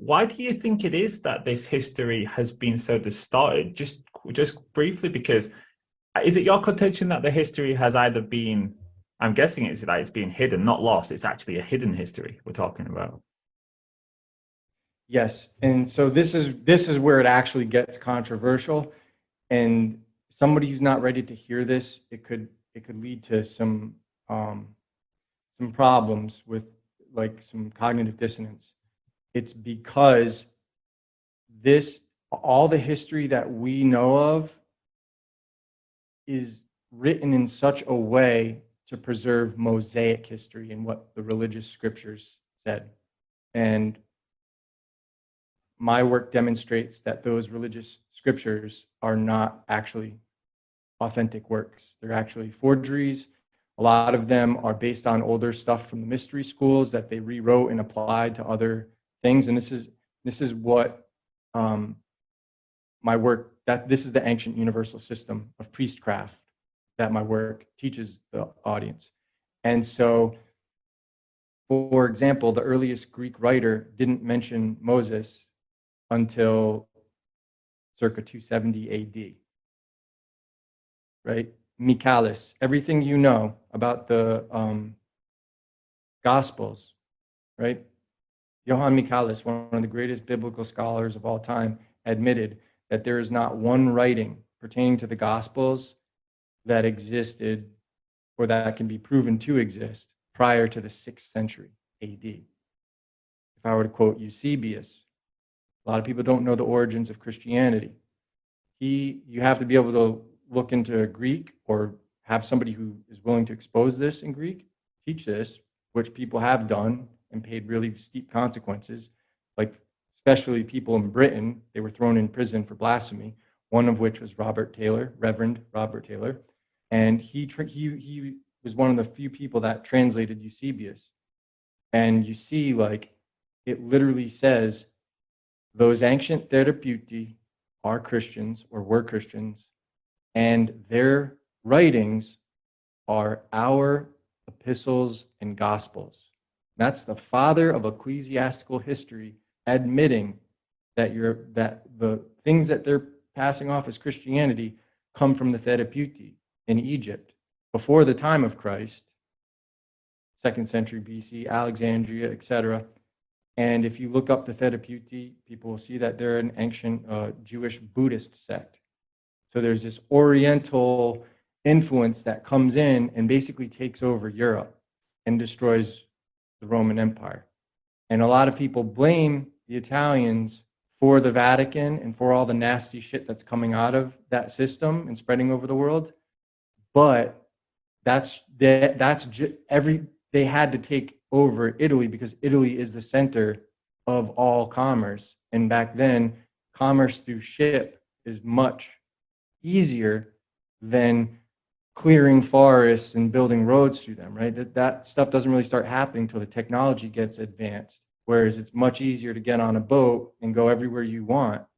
why do you think it is that this history has been so distorted? Just briefly, because is it your contention that the history has either been, I'm guessing it's that it's been hidden, not lost. It's actually a hidden history we're talking about. Yes, and so this is where it actually gets controversial, and somebody who's not ready to hear this, it could lead to some problems with like some cognitive dissonance. It's because this all the history that we know of is written in such a way to preserve Mosaic history and what the religious scriptures said. And my work demonstrates that those religious scriptures are not actually authentic works. They're actually forgeries. A lot of them are based on older stuff from the mystery schools that they rewrote and applied to other things. And this is what my work, that this is the ancient universal system of priestcraft that my work teaches the audience. And so, for example, the earliest Greek writer didn't mention Moses until circa 270 AD, right? Michaelis, everything you know about the Gospels, right? Johann Michaelis, one of the greatest biblical scholars of all time, admitted that there is not one writing pertaining to the Gospels that existed or that can be proven to exist prior to the 6th century AD. If I were to quote Eusebius, a lot of people don't know the origins of Christianity. You have to be able to look into Greek or have somebody who is willing to expose this in Greek, teach this, which people have done and paid really steep consequences, like especially people in Britain. They were thrown in prison for blasphemy, one of which was Robert Taylor, Reverend Robert Taylor. And he was one of the few people that translated Eusebius. And you see, like, it literally says, those ancient Therapeutae are Christians or were Christians, and their writings are our epistles and gospels. That's the father of ecclesiastical history admitting that the things that they're passing off as Christianity come from the Therapeutae in Egypt before the time of Christ, 2nd century BC, Alexandria, etc. And if you look up the Therapeutae, people will see that they're an ancient Jewish Buddhist sect. So there's this Oriental influence that comes in and basically takes over Europe and destroys the Roman Empire. And a lot of people blame the Italians for the Vatican and for all the nasty shit that's coming out of that system and spreading over the world. But they had to take over Italy because Italy is the center of all commerce. And back then, commerce through ship is much easier than clearing forests and building roads through them, right? That stuff doesn't really start happening until the technology gets advanced. Whereas it's much easier to get on a boat and go everywhere you want